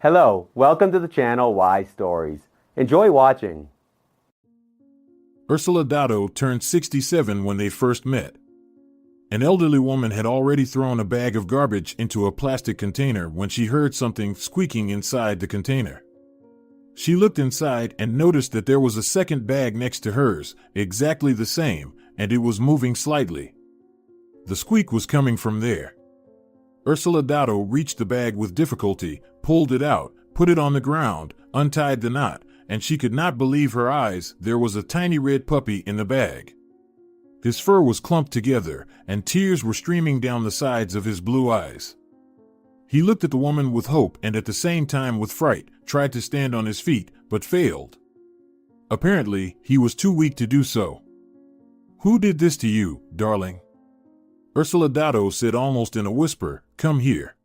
Hello, welcome to the channel Why Stories. Enjoy watching. Úrsula Dato turned 67 when they first met. An elderly woman had already thrown a bag of garbage into a plastic container when she heard something squeaking inside the container. She looked inside and noticed that there was a second bag next to hers, exactly the same, and it was moving slightly. The squeak was coming from there. Úrsula Dato reached the bag with difficulty, pulled it out, put it on the ground, untied the knot, and she could not believe her eyes. There was a tiny red puppy in the bag. His fur was clumped together, and tears were streaming down the sides of his blue eyes. He looked at the woman with hope and at the same time with fright, tried to stand on his feet, but failed. Apparently, he was too weak to do so. "Who did this to you, darling?" Úrsula Dato said almost in a whisper, "Come here."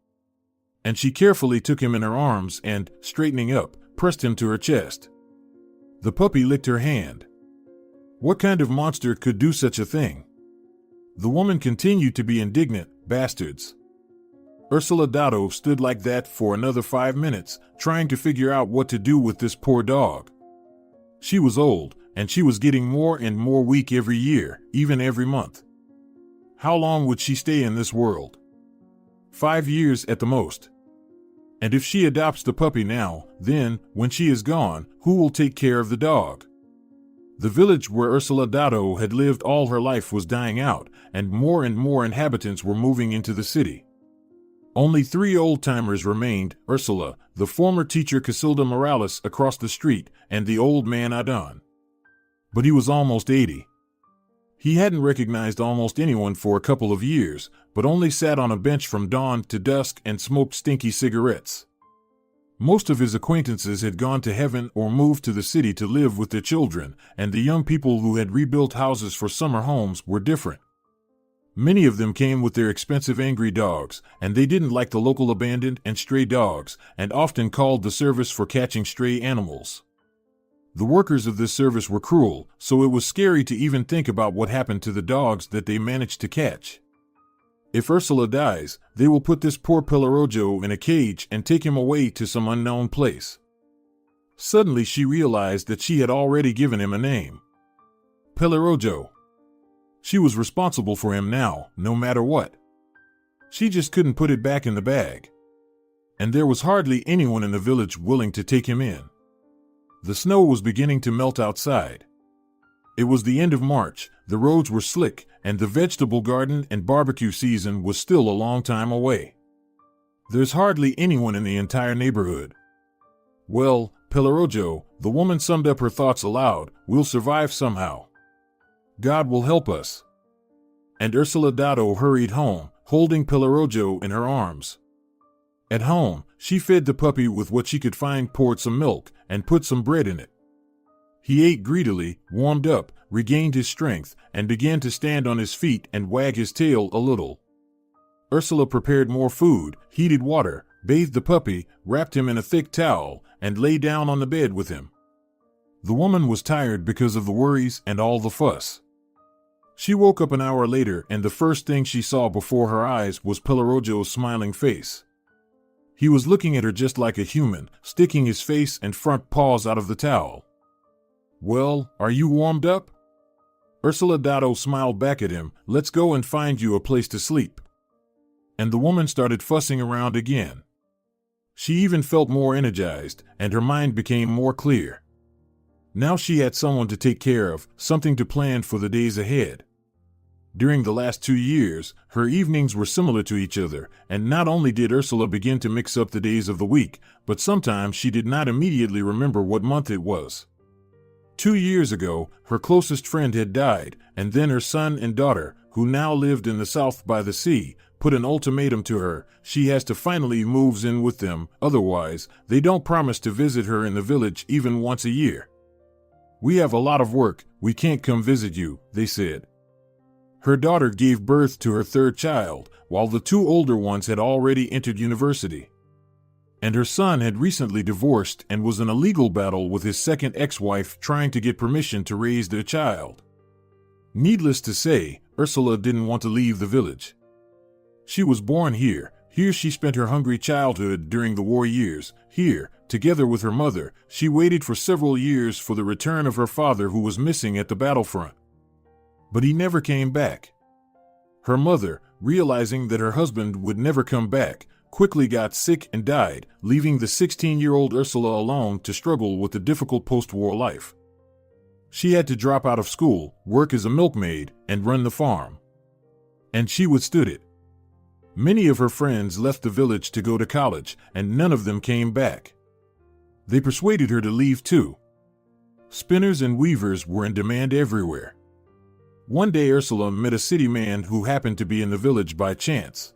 And she carefully took him in her arms and, straightening up, pressed him to her chest. The puppy licked her hand. What kind of monster could do such a thing? The woman continued to be indignant. "Bastards." Úrsula Dato stood like that for another 5 minutes, trying to figure out what to do with this poor dog. She was old, and she was getting more and more weak every year, even every month. How long would she stay in this world? 5 years at the most. And if she adopts the puppy now, then, when she is gone, who will take care of the dog? The village where Úrsula Dato had lived all her life was dying out, and more inhabitants were moving into the city. Only 3 old-timers remained: Úrsula, the former teacher Casilda Morales across the street, and the old man Adon. But he was almost 80. He hadn't recognized almost anyone for a couple of years, but only sat on a bench from dawn to dusk and smoked stinky cigarettes. Most of his acquaintances had gone to heaven or moved to the city to live with their children, and the young people who had rebuilt houses for summer homes were different. Many of them came with their expensive angry dogs, and they didn't like the local abandoned and stray dogs, and often called the service for catching stray animals. The workers of this service were cruel, so it was scary to even think about what happened to the dogs that they managed to catch. If Úrsula dies, they will put this poor Pellerojo in a cage and take him away to some unknown place. Suddenly she realized that she had already given him a name. Pellerojo. She was responsible for him now, no matter what. She just couldn't put it back in the bag. And there was hardly anyone in the village willing to take him in. The snow was beginning to melt outside. It was the end of March, the roads were slick, and the vegetable garden and barbecue season was still a long time away. There's hardly anyone in the entire neighborhood. "Well, Pellerojo," the woman summed up her thoughts aloud, "we'll survive somehow. God will help us." And Úrsula Dato hurried home, holding Pellerojo in her arms. At home, she fed the puppy with what she could find, poured some milk, and put some bread in it. He ate greedily, warmed up, regained his strength, and began to stand on his feet and wag his tail a little. Úrsula prepared more food, heated water, bathed the puppy, wrapped him in a thick towel, and lay down on the bed with him. The woman was tired because of the worries and all the fuss. She woke up an hour later, and the first thing she saw before her eyes was Pellerojo's smiling face. He was looking at her just like a human, sticking his face and front paws out of the towel. "Well, are you warmed up?" Úrsula Dato smiled back at him. "Let's go and find you a place to sleep." And the woman started fussing around again. She even felt more energized, and her mind became more clear. Now she had someone to take care of, something to plan for the days ahead. During the last 2 years, her evenings were similar to each other, and not only did Úrsula begin to mix up the days of the week, but sometimes she did not immediately remember what month it was. 2 years ago, her closest friend had died, and then her son and daughter, who now lived in the south by the sea, put an ultimatum to her: she has to finally move in with them, otherwise, they don't promise to visit her in the village even once a year. "We have a lot of work, we can't come visit you," they said. Her daughter gave birth to her 3rd child, while the 2 older ones had already entered university. And her son had recently divorced and was in a legal battle with his second ex-wife trying to get permission to raise their child. Needless to say, Úrsula didn't want to leave the village. She was born here, Here she spent her hungry childhood during the war years. Here, together with her mother, she waited for several years for the return of her father who was missing at the battlefront. But he never came back. Her mother, realizing that her husband would never come back, quickly got sick and died, leaving the 16-year-old Ursula alone to struggle with the difficult post-war life. She had to drop out of school, work as a milkmaid, and run the farm. And she withstood it. Many of her friends left the village to go to college, and none of them came back. They persuaded her to leave too. Spinners and weavers were in demand everywhere. One day Ursula met a city man who happened to be in the village by chance.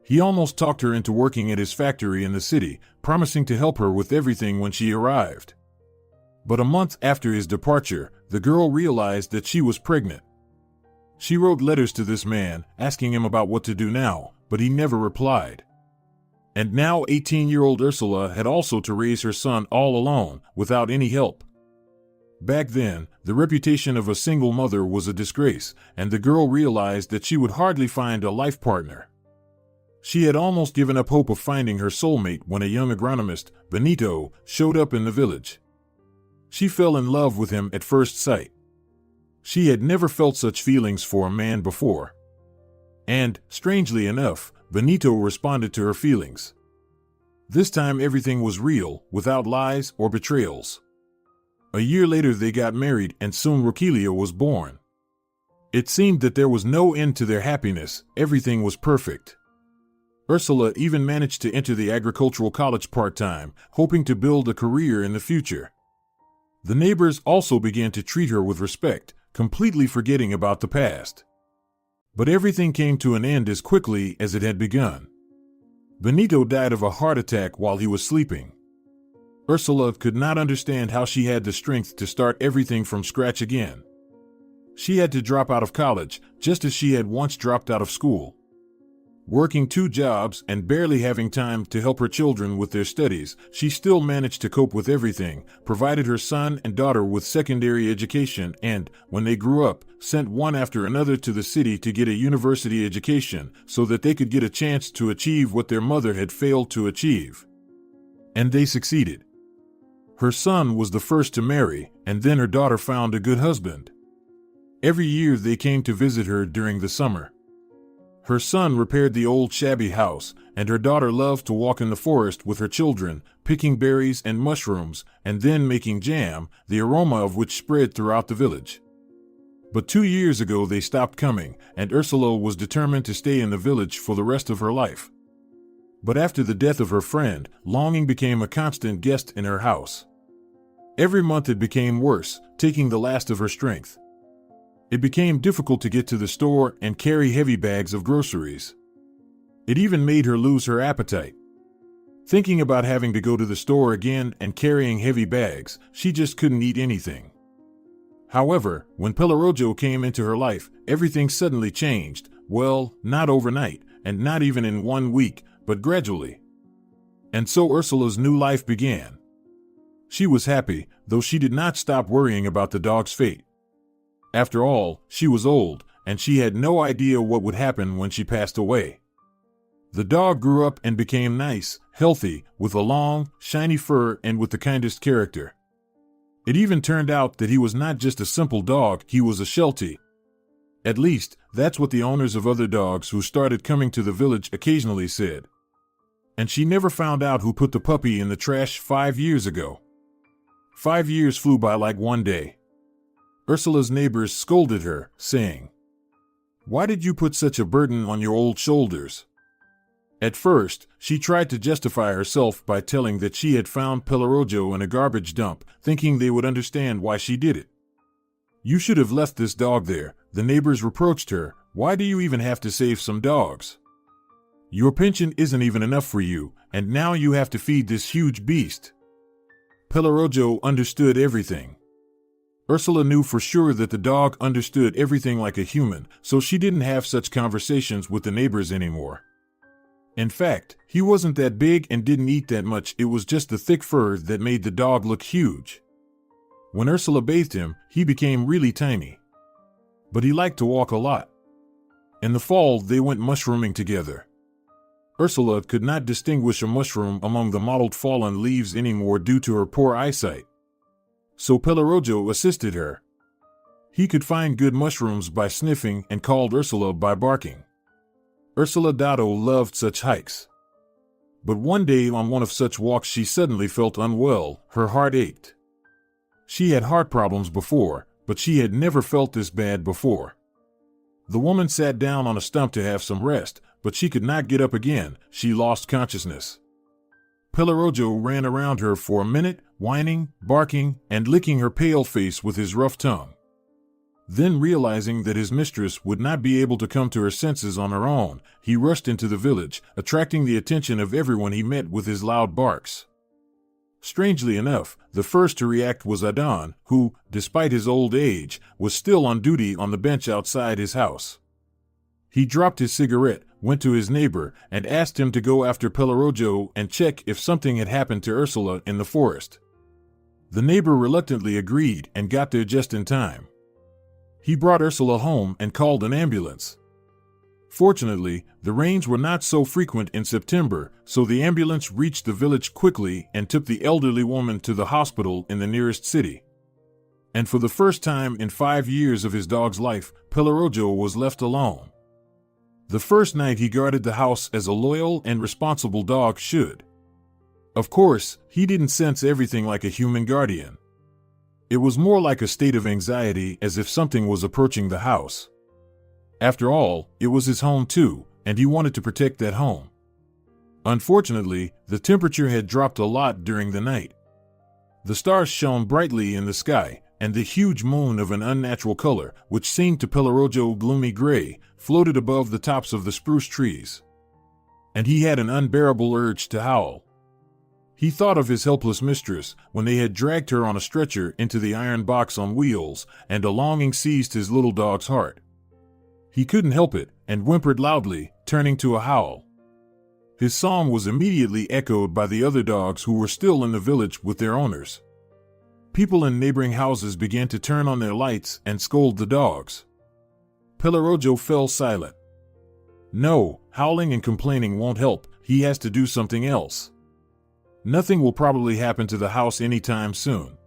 He almost talked her into working at his factory in the city, promising to help her with everything when she arrived. But a month after his departure, the girl realized that she was pregnant. She wrote letters to this man, asking him about what to do now, but he never replied. And now 18-year-old Ursula had also to raise her son all alone, without any help. Back then, the reputation of a single mother was a disgrace, and the girl realized that she would hardly find a life partner. She had almost given up hope of finding her soulmate when a young agronomist, Benito, showed up in the village. She fell in love with him at first sight. She had never felt such feelings for a man before. And, strangely enough, Benito responded to her feelings. This time everything was real, without lies or betrayals. A year later they got married and soon Roquelia was born. It seemed that there was no end to their happiness, everything was perfect. Ursula even managed to enter the agricultural college part-time, hoping to build a career in the future. The neighbors also began to treat her with respect, completely forgetting about the past. But everything came to an end as quickly as it had begun. Benito died of a heart attack while he was sleeping. Ursula could not understand how she had the strength to start everything from scratch again. She had to drop out of college, just as she had once dropped out of school. Working 2 jobs and barely having time to help her children with their studies, she still managed to cope with everything, provided her son and daughter with secondary education and, when they grew up, sent one after another to the city to get a university education so that they could get a chance to achieve what their mother had failed to achieve. And they succeeded. Her son was the first to marry, and then her daughter found a good husband. Every year they came to visit her during the summer. Her son repaired the old shabby house, and her daughter loved to walk in the forest with her children, picking berries and mushrooms, and then making jam, the aroma of which spread throughout the village. But 2 years ago they stopped coming, and Ursula was determined to stay in the village for the rest of her life. But after the death of her friend, longing became a constant guest in her house. Every month it became worse, taking the last of her strength. It became difficult to get to the store and carry heavy bags of groceries. It even made her lose her appetite. Thinking about having to go to the store again and carrying heavy bags, she just couldn't eat anything. However, when Pelorojo came into her life, everything suddenly changed. Well, not overnight, and not even in 1 week, but gradually. And so Ursula's new life began. She was happy, though she did not stop worrying about the dog's fate. After all, she was old, and she had no idea what would happen when she passed away. The dog grew up and became nice, healthy, with a long, shiny fur and with the kindest character. It even turned out that he was not just a simple dog, he was a Sheltie. At least, that's what the owners of other dogs who started coming to the village occasionally said. And she never found out who put the puppy in the trash 5 years ago. 5 years flew by like one day. Ursula's neighbors scolded her, saying, "Why did you put such a burden on your old shoulders?" At first, she tried to justify herself by telling that she had found Pelorojo in a garbage dump, thinking they would understand why she did it. "You should have left this dog there," the neighbors reproached her. "Why do you even have to save some dogs? Your pension isn't even enough for you, and now you have to feed this huge beast." Pelorojo understood everything. Ursula knew for sure that the dog understood everything like a human, so she didn't have such conversations with the neighbors anymore. In fact, he wasn't that big and didn't eat that much, it was just the thick fur that made the dog look huge. When Ursula bathed him, he became really tiny. But he liked to walk a lot. In the fall, they went mushrooming together. Ursula could not distinguish a mushroom among the mottled fallen leaves anymore due to her poor eyesight. So Pellerojo assisted her. He could find good mushrooms by sniffing and called Ursula by barking. Úrsula Dato loved such hikes. But one day on one of such walks she suddenly felt unwell, her heart ached. She had heart problems before, but she had never felt this bad before. The woman sat down on a stump to have some rest, but she could not get up again, she lost consciousness. Pellerojo ran around her for a minute, whining, barking, and licking her pale face with his rough tongue. Then realizing that his mistress would not be able to come to her senses on her own, he rushed into the village, attracting the attention of everyone he met with his loud barks. Strangely enough, the first to react was Adon, who, despite his old age, was still on duty on the bench outside his house. He dropped his cigarette, went to his neighbor, and asked him to go after Pellerojo and check if something had happened to Ursula in the forest. The neighbor reluctantly agreed and got there just in time. He brought Ursula home and called an ambulance. Fortunately, the rains were not so frequent in September, so the ambulance reached the village quickly and took the elderly woman to the hospital in the nearest city. And for the first time in 5 years of his dog's life, Pellerojo was left alone. The first night he guarded the house as a loyal and responsible dog should. Of course, he didn't sense everything like a human guardian. It was more like a state of anxiety, as if something was approaching the house. After all, it was his home too, and he wanted to protect that home. Unfortunately, the temperature had dropped a lot during the night. The stars shone brightly in the sky, and the huge moon of an unnatural color, which seemed to Pellerojo gloomy gray, floated above the tops of the spruce trees. And he had an unbearable urge to howl. He thought of his helpless mistress when they had dragged her on a stretcher into the iron box on wheels, and a longing seized his little dog's heart. He couldn't help it, and whimpered loudly, turning to a howl. His song was immediately echoed by the other dogs who were still in the village with their owners. People in neighboring houses began to turn on their lights and scold the dogs. Pellerojo fell silent. No, howling and complaining won't help, he has to do something else. Nothing will probably happen to the house anytime soon.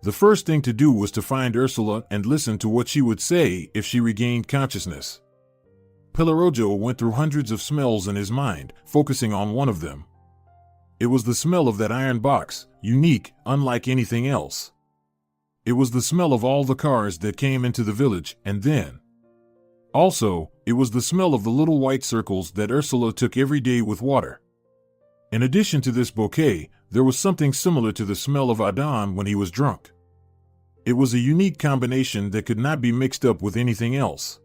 The first thing to do was to find Ursula and listen to what she would say if she regained consciousness. Pellerojo went through hundreds of smells in his mind, focusing on one of them. It was the smell of that iron box, unique, unlike anything else. It was the smell of all the cars that came into the village, and then. Also, it was the smell of the little white circles that Ursula took every day with water. In addition to this bouquet, there was something similar to the smell of Adon when he was drunk. It was a unique combination that could not be mixed up with anything else.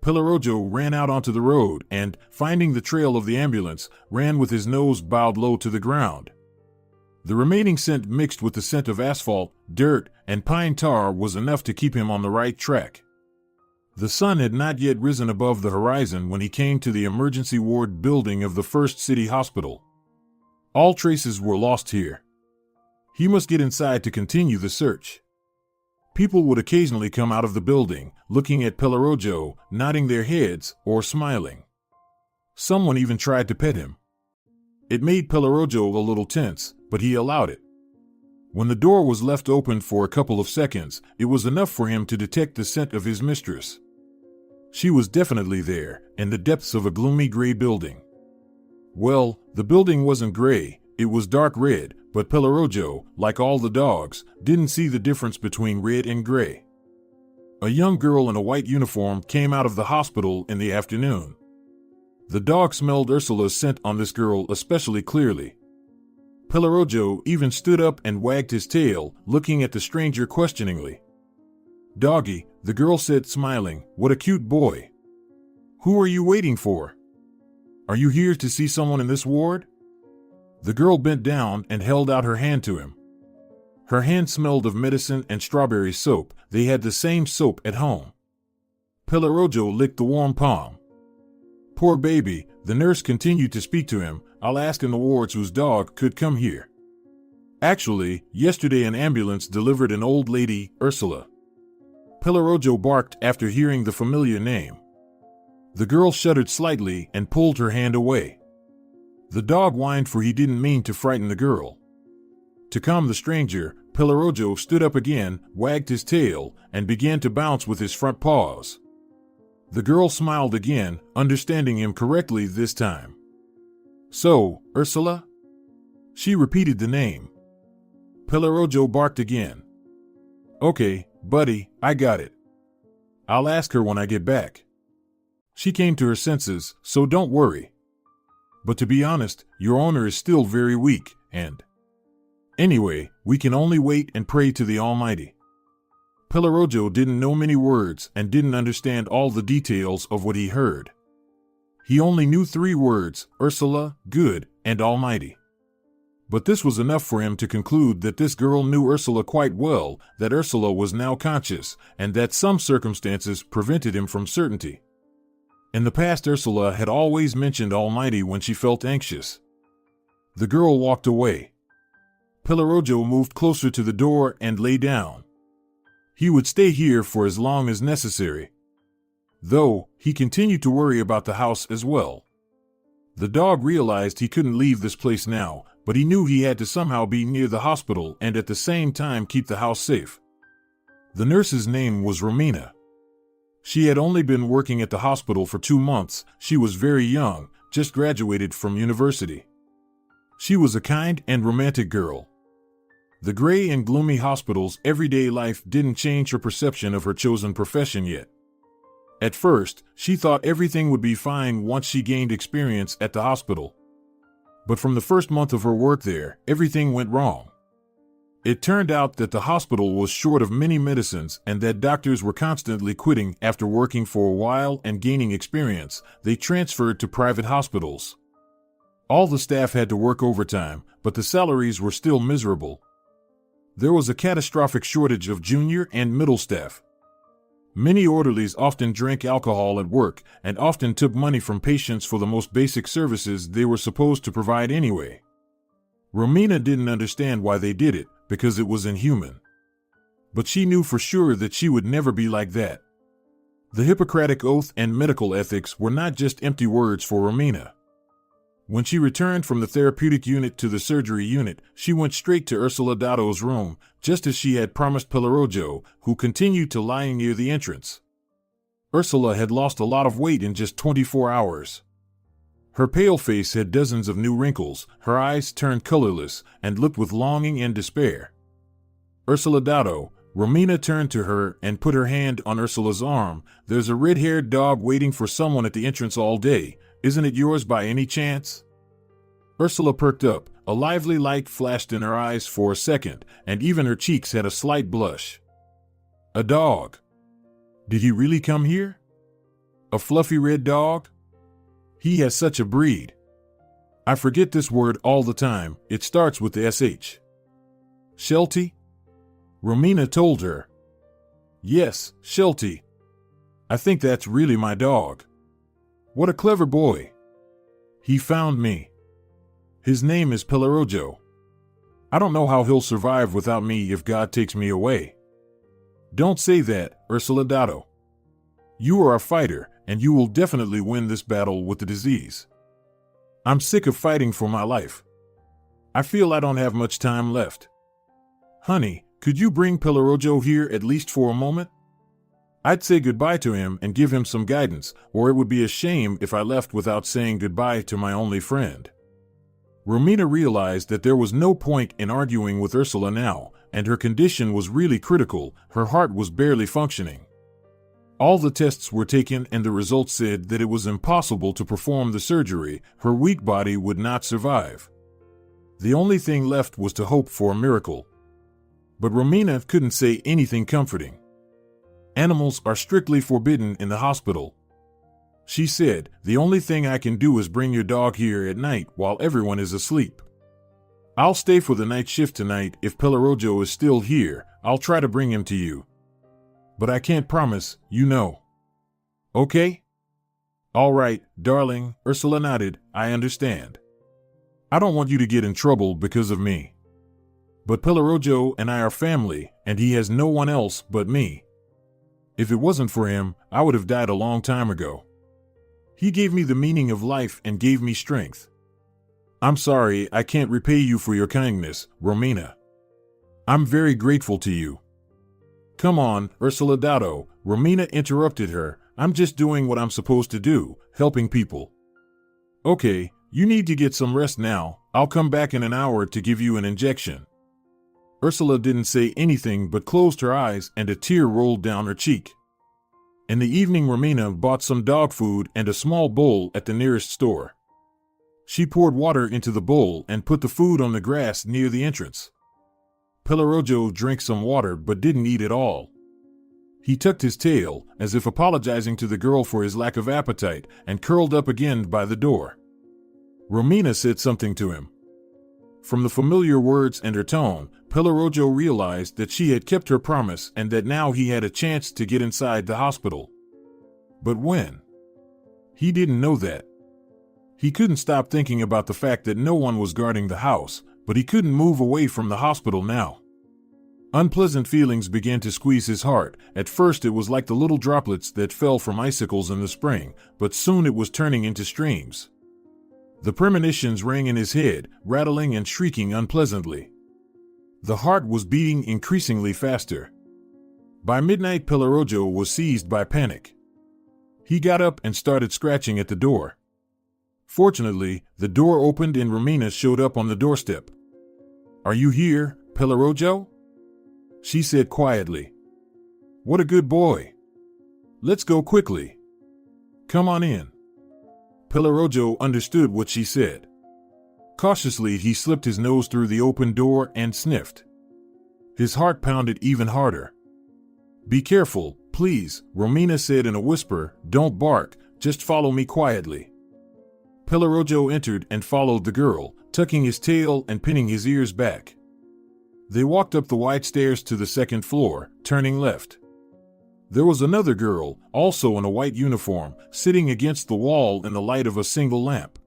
Pellerojo ran out onto the road and, finding the trail of the ambulance, ran with his nose bowed low to the ground. The remaining scent mixed with the scent of asphalt, dirt, and pine tar was enough to keep him on the right track. The sun had not yet risen above the horizon when he came to the emergency ward building of the first city hospital. All traces were lost here. He must get inside to continue the search. People would occasionally come out of the building, looking at Pellerojo, nodding their heads, or smiling. Someone even tried to pet him. It made Pellerojo a little tense, but he allowed it. When the door was left open for a couple of seconds, it was enough for him to detect the scent of his mistress. She was definitely there, in the depths of a gloomy gray building. Well, the building wasn't gray, it was dark red, but Pellerojo, like all the dogs, didn't see the difference between red and gray. A young girl in a white uniform came out of the hospital in the afternoon. The dog smelled Ursula's scent on this girl especially clearly. Pellerojo even stood up and wagged his tail, looking at the stranger questioningly. "Doggy," the girl said, smiling, "what a cute boy. Who are you waiting for? Are you here to see someone in this ward?" The girl bent down and held out her hand to him. Her hand smelled of medicine and strawberry soap. They had the same soap at home. Pellerojo licked the warm palm. "Poor baby," the nurse continued to speak to him. "I'll ask in the wards whose dog could come here. Actually, yesterday an ambulance delivered an old lady, Ursula." Pellerojo barked after hearing the familiar name. The girl shuddered slightly and pulled her hand away. The dog whined, for he didn't mean to frighten the girl. To calm the stranger, Pelorojo stood up again, wagged his tail, and began to bounce with his front paws. The girl smiled again, understanding him correctly this time. "So, Ursula?" She repeated the name. Pelorojo barked again. "Okay, buddy, I got it. I'll ask her when I get back. She came to her senses, so don't worry. But to be honest, your owner is still very weak, and anyway, we can only wait and pray to the Almighty." Pelorojo didn't know many words and didn't understand all the details of what he heard. He only knew 3 words: Ursula, good, and Almighty. But this was enough for him to conclude that this girl knew Ursula quite well, that Ursula was now conscious, and that some circumstances prevented him from certainty. In the past, Ursula had always mentioned Almighty when she felt anxious. The girl walked away. Pelorojo moved closer to the door and lay down. He would stay here for as long as necessary. Though, he continued to worry about the house as well. The dog realized he couldn't leave this place now, but he knew he had to somehow be near the hospital and at the same time keep the house safe. The nurse's name was Romina. She had only been working at the hospital for 2 months. She was very young, just graduated from university. She was a kind and romantic girl. The gray and gloomy hospital's everyday life didn't change her perception of her chosen profession yet. At first, she thought everything would be fine once she gained experience at the hospital. But from the first month of her work there, everything went wrong. It turned out that the hospital was short of many medicines and that doctors were constantly quitting after working for a while and gaining experience. They transferred to private hospitals. All the staff had to work overtime, but the salaries were still miserable. There was a catastrophic shortage of junior and middle staff. Many orderlies often drank alcohol at work and often took money from patients for the most basic services they were supposed to provide anyway. Romina didn't understand why they did it, because it was inhuman. But she knew for sure that she would never be like that. The Hippocratic Oath and medical ethics were not just empty words for Romina. When she returned from the therapeutic unit to the surgery unit, she went straight to Úrsula Dato's room, just as she had promised Pelorojo, who continued to lie near the entrance. Ursula had lost a lot of weight in just 24 hours. Her pale face had dozens of new wrinkles, her eyes turned colorless, and looked with longing and despair. Úrsula Dato, Romina turned to her and put her hand on Ursula's arm. "There's a red-haired dog waiting for someone at the entrance all day. Isn't it yours by any chance?" Ursula perked up. A lively light flashed in her eyes for a second, and even her cheeks had a slight blush. "A dog? Did he really come here? A fluffy red dog? He has such a breed. I forget this word all the time. It starts with the SH. Sheltie?" Romina told her. "Yes, Sheltie. I think that's really my dog. What a clever boy. He found me. His name is Pelorojo. I don't know how he'll survive without me if God takes me away." "Don't say that, Úrsula Dato. You are a fighter, and you will definitely win this battle with the disease. I'm sick of fighting for my life. I feel I don't have much time left. Honey, could you bring Pelorojo here at least for a moment? I'd say goodbye to him and give him some guidance, or it would be a shame if I left without saying goodbye to my only friend." Romina realized that there was no point in arguing with Ursula now, and her condition was really critical. Her heart was barely functioning. All the tests were taken and the results said that it was impossible to perform the surgery. Her weak body would not survive. The only thing left was to hope for a miracle. But Romina couldn't say anything comforting. Animals are strictly forbidden in the hospital. She said, "The only thing I can do is bring your dog here at night while everyone is asleep. I'll stay for the night shift tonight. If Pelorojo is still here, I'll try to bring him to you. But I can't promise, you know. Okay?" "All right, darling," Ursula nodded. "I understand. I don't want you to get in trouble because of me. But Pelorojo and I are family, and he has no one else but me. If it wasn't for him, I would have died a long time ago. He gave me the meaning of life and gave me strength. I'm sorry I can't repay you for your kindness, Romina. I'm very grateful to you. Come on, Úrsula Dato, Romina interrupted her. I'm just doing what I'm supposed to do, helping people. Okay, you need to get some rest now. I'll come back in an hour to give you an injection. Úrsula didn't say anything but closed her eyes and a tear rolled down her cheek. In the evening, Romina bought some dog food and a small bowl at the nearest store. She poured water into the bowl and put the food on the grass near the entrance. Pellerojo drank some water but didn't eat at all. He tucked his tail, as if apologizing to the girl for his lack of appetite, and curled up again by the door. Romina said something to him. From the familiar words and her tone, Pellerojo realized that she had kept her promise and that now he had a chance to get inside the hospital. But when? He didn't know that. He couldn't stop thinking about the fact that no one was guarding the house, but he couldn't move away from the hospital now. Unpleasant feelings began to squeeze his heart. At first it was like the little droplets that fell from icicles in the spring, but soon it was turning into streams. The premonitions rang in his head, rattling and shrieking unpleasantly. The heart was beating increasingly faster. By midnight, Pellerojo was seized by panic. He got up and started scratching at the door. Fortunately, the door opened and Romina showed up on the doorstep. "Are you here, Pellerojo?" she said quietly. "What a good boy. Let's go quickly. Come on in." Pellerojo understood what she said. Cautiously, he slipped his nose through the open door and sniffed. His heart pounded even harder. "Be careful, please," Romina said in a whisper. "Don't bark, just follow me quietly." Pellerojo entered and followed the girl, tucking his tail and pinning his ears back. They walked up the wide stairs to the second floor, turning left. There was another girl, also in a white uniform, sitting against the wall in the light of a single lamp.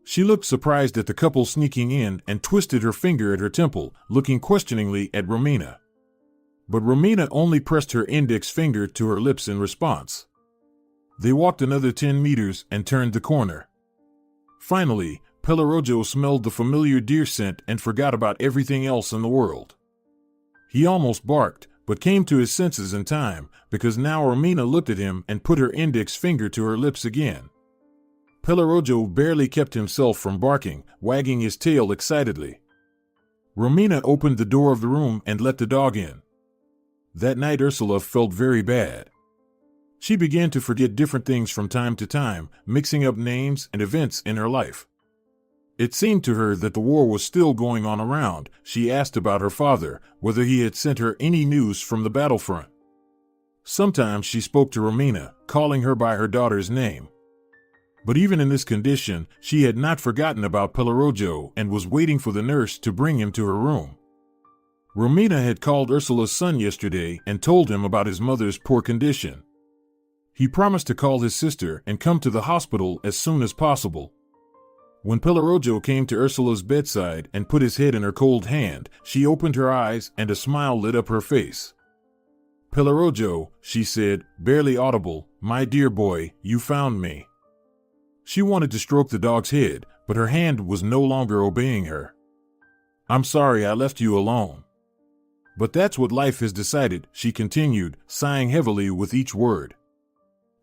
She looked surprised at the couple sneaking in and twisted her finger at her temple, looking questioningly at Romina. But Romina only pressed her index finger to her lips in response. They walked another 10 meters and turned the corner. Finally, Pellerojo smelled the familiar deer scent and forgot about everything else in the world. He almost barked, but came to his senses in time, because now Romina looked at him and put her index finger to her lips again. Pellerojo barely kept himself from barking, wagging his tail excitedly. Romina opened the door of the room and let the dog in. That night Úrsula felt very bad. She began to forget different things from time to time, mixing up names and events in her life. It seemed to her that the war was still going on around. She asked about her father, whether he had sent her any news from the battlefront. Sometimes she spoke to Romina, calling her by her daughter's name. But even in this condition, she had not forgotten about Pellerojo and was waiting for the nurse to bring him to her room. Romina had called Úrsula's son yesterday and told him about his mother's poor condition. He promised to call his sister and come to the hospital as soon as possible. When Pellerojo came to Úrsula's bedside and put his head in her cold hand, she opened her eyes and a smile lit up her face. "Pellerojo," she said, barely audible, "my dear boy, you found me." She wanted to stroke the dog's head, but her hand was no longer obeying her. "I'm sorry I left you alone. But that's what life has decided," she continued, sighing heavily with each word.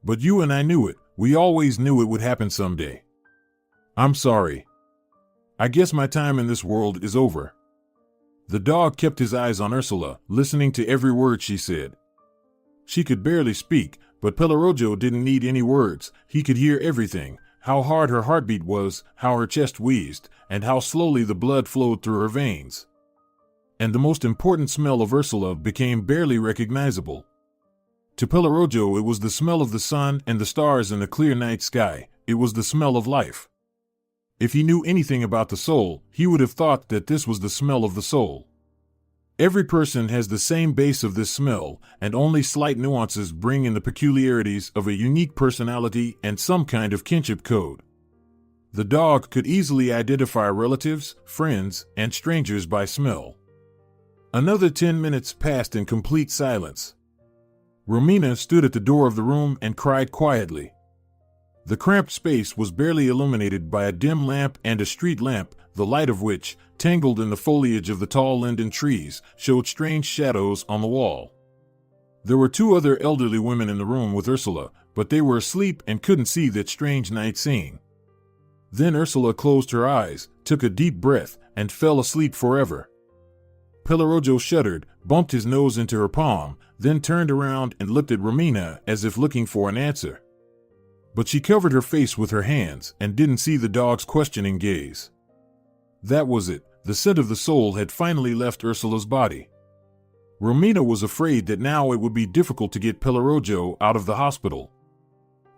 "But you and I knew it. We always knew it would happen someday. I'm sorry. I guess my time in this world is over." The dog kept his eyes on Úrsula, listening to every word she said. She could barely speak, but Pellerojo didn't need any words. He could hear everything, how hard her heartbeat was, how her chest wheezed, and how slowly the blood flowed through her veins. And the most important smell of Úrsula became barely recognizable. To Pellerojo it was the smell of the sun and the stars in the clear night sky. It was the smell of life. If he knew anything about the soul, he would have thought that this was the smell of the soul. Every person has the same base of this smell, and only slight nuances bring in the peculiarities of a unique personality and some kind of kinship code. The dog could easily identify relatives, friends, and strangers by smell. Another 10 minutes passed in complete silence. Romina stood at the door of the room and cried quietly. The cramped space was barely illuminated by a dim lamp and a street lamp, the light of which, tangled in the foliage of the tall linden trees, showed strange shadows on the wall. There were two other elderly women in the room with Ursula, but they were asleep and couldn't see that strange night scene. Then Ursula closed her eyes, took a deep breath, and fell asleep forever. Pellerojo shuddered, bumped his nose into her palm, then turned around and looked at Romina as if looking for an answer. But she covered her face with her hands and didn't see the dog's questioning gaze. That was it, the scent of the soul had finally left Ursula's body. Romina was afraid that now it would be difficult to get Pellerojo out of the hospital.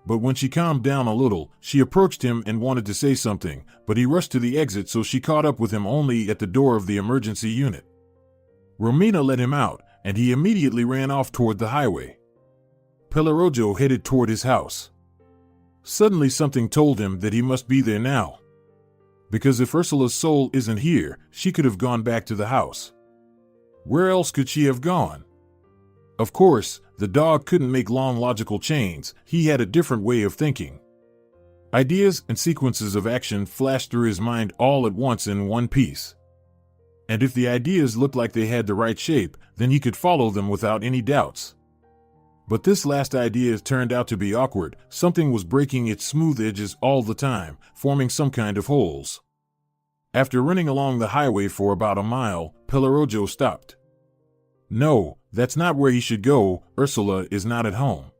But when she calmed down a little, she approached him and wanted to say something, but he rushed to the exit, so she caught up with him only at the door of the emergency unit. Romina let him out, and he immediately ran off toward the highway. Pellerojo headed toward his house. Suddenly something told him that he must be there now. Because if Ursula's soul isn't here, she could have gone back to the house. Where else could she have gone? Of course, the dog couldn't make long logical chains. He had a different way of thinking. Ideas and sequences of action flashed through his mind all at once in one piece. And if the ideas looked like they had the right shape, then he could follow them without any doubts. But this last idea turned out to be awkward. Something was breaking its smooth edges all the time, forming some kind of holes. After running along the highway for about a mile, Pellerojo stopped. No, that's not where he should go. Ursula is not at home.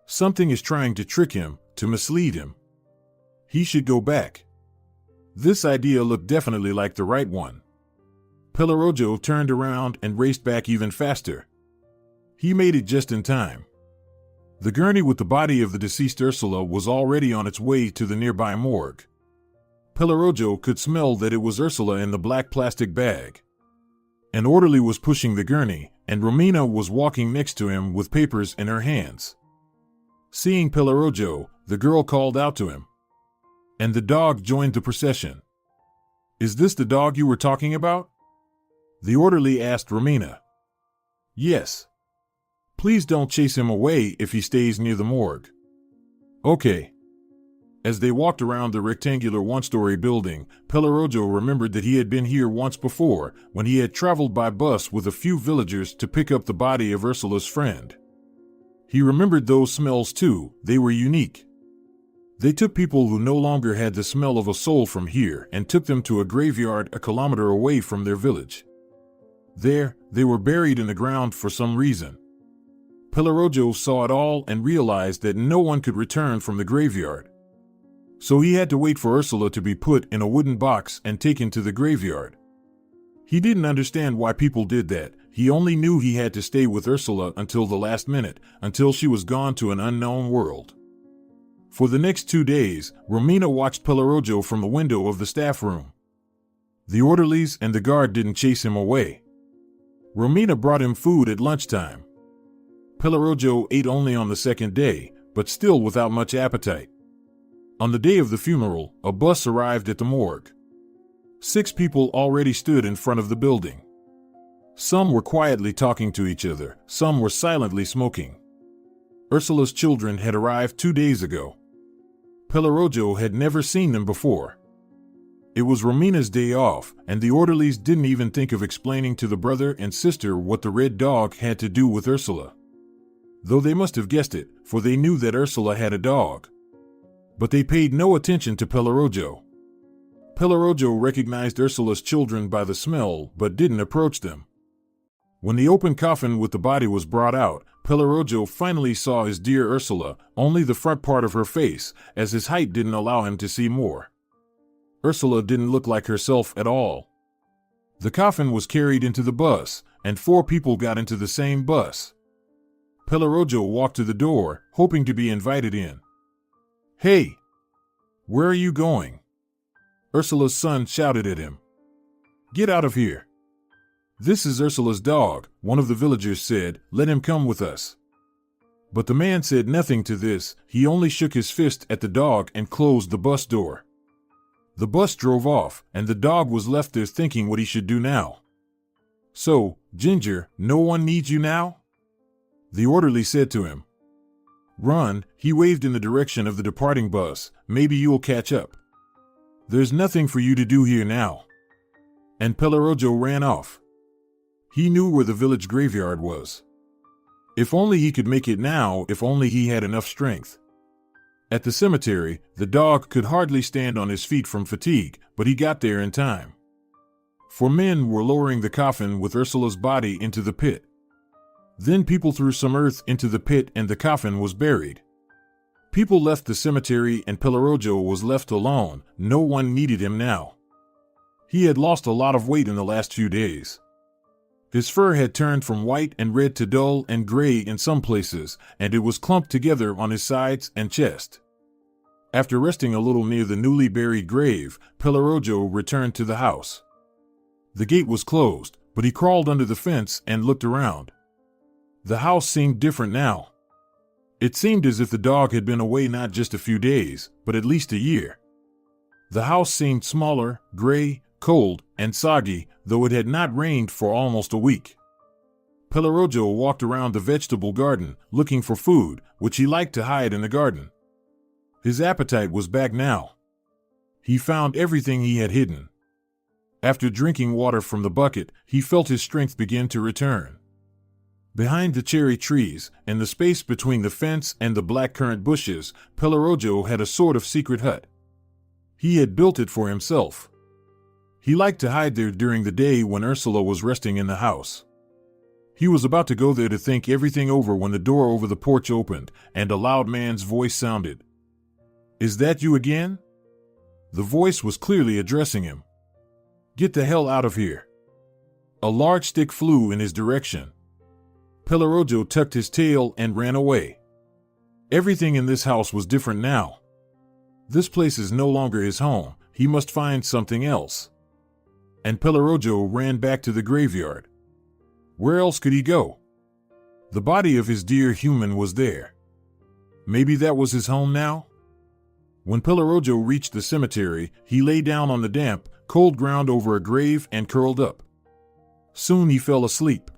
Something is trying to trick him, to mislead him. He should go back. This idea looked definitely like the right one. Pellerojo turned around and raced back even faster. He made it just in time. The gurney with the body of the deceased Ursula was already on its way to the nearby morgue. Pellerojo could smell that it was Ursula in the black plastic bag. An orderly was pushing the gurney, and Romina was walking next to him with papers in her hands. Seeing Pellerojo, the girl called out to him. And the dog joined the procession. "Is this the dog you were talking about?" The orderly asked Romina. "Yes. Please don't chase him away if he stays near the morgue." "Okay." As they walked around the rectangular one-story building, Pellerojo remembered that he had been here once before, when he had traveled by bus with a few villagers to pick up the body of Ursula's friend. He remembered those smells too. They were unique. They took people who no longer had the smell of a soul from here and took them to a graveyard a kilometer away from their village. There, they were buried in the ground for some reason. Pellerojo saw it all and realized that no one could return from the graveyard. So he had to wait for Ursula to be put in a wooden box and taken to the graveyard. He didn't understand why people did that. He only knew he had to stay with Ursula until the last minute, until she was gone to an unknown world. For the next 2 days, Romina watched Pellerojo from the window of the staff room. The orderlies and the guard didn't chase him away. Romina brought him food at lunchtime. Pellerojo ate only on the second day, but still without much appetite. On the day of the funeral, a bus arrived at the morgue. 6 people already stood in front of the building. Some were quietly talking to each other, some were silently smoking. Ursula's children had arrived 2 days ago. Pellerojo had never seen them before. It was Romina's day off, and the orderlies didn't even think of explaining to the brother and sister what the red dog had to do with Ursula. Though they must have guessed it, for they knew that Ursula had a dog. But they paid no attention to Pellerojo. Pellerojo recognized Ursula's children by the smell, but didn't approach them. When the open coffin with the body was brought out, Pellerojo finally saw his dear Ursula, only the front part of her face, as his height didn't allow him to see more. Ursula didn't look like herself at all. The coffin was carried into the bus, and 4 people got into the same bus. Pellerojo walked to the door, hoping to be invited in. "Hey! Where are you going?" Ursula's son shouted at him. "Get out of here." "This is Ursula's dog," one of the villagers said. "Let him come with us." But the man said nothing to this. He only shook his fist at the dog and closed the bus door. The bus drove off, and the dog was left there thinking what he should do now. "So, Ginger, no one needs you now?" The orderly said to him. Run, he waved in the direction of the departing bus. Maybe you'll catch up. There's nothing for you to do here now. And Pellerojo ran off. He knew where the village graveyard was. If only he could make it now, if only he had enough strength. At the cemetery, the dog could hardly stand on his feet from fatigue, but he got there in time. 4 men were lowering the coffin with Ursula's body into the pit. Then people threw some earth into the pit and the coffin was buried. People left the cemetery and Pellerojo was left alone. No one needed him now. He had lost a lot of weight in the last few days. His fur had turned from white and red to dull and gray in some places, and it was clumped together on his sides and chest. After resting a little near the newly buried grave, Pellerojo returned to the house. The gate was closed, but he crawled under the fence and looked around. The house seemed different now. It seemed as if the dog had been away not just a few days, but at least a year. The house seemed smaller, gray, cold, and soggy, though it had not rained for almost a week. Pellerojo walked around the vegetable garden, looking for food, which he liked to hide in the garden. His appetite was back now. He found everything he had hidden. After drinking water from the bucket, he felt his strength begin to return. Behind the cherry trees, in the space between the fence and the blackcurrant bushes, Pellerojo had a sort of secret hut. He had built it for himself. He liked to hide there during the day when Ursula was resting in the house. He was about to go there to think everything over when the door over the porch opened, and a loud man's voice sounded. "Is that you again?" The voice was clearly addressing him. "Get the hell out of here." A large stick flew in his direction. Pellerojo tucked his tail and ran away. Everything in this house was different now. This place is no longer his home. He must find something else. And Pellerojo ran back to the graveyard. Where else could he go? The body of his dear human was there. Maybe that was his home now? When Pellerojo reached the cemetery, he lay down on the damp, cold ground over a grave and curled up. Soon he fell asleep.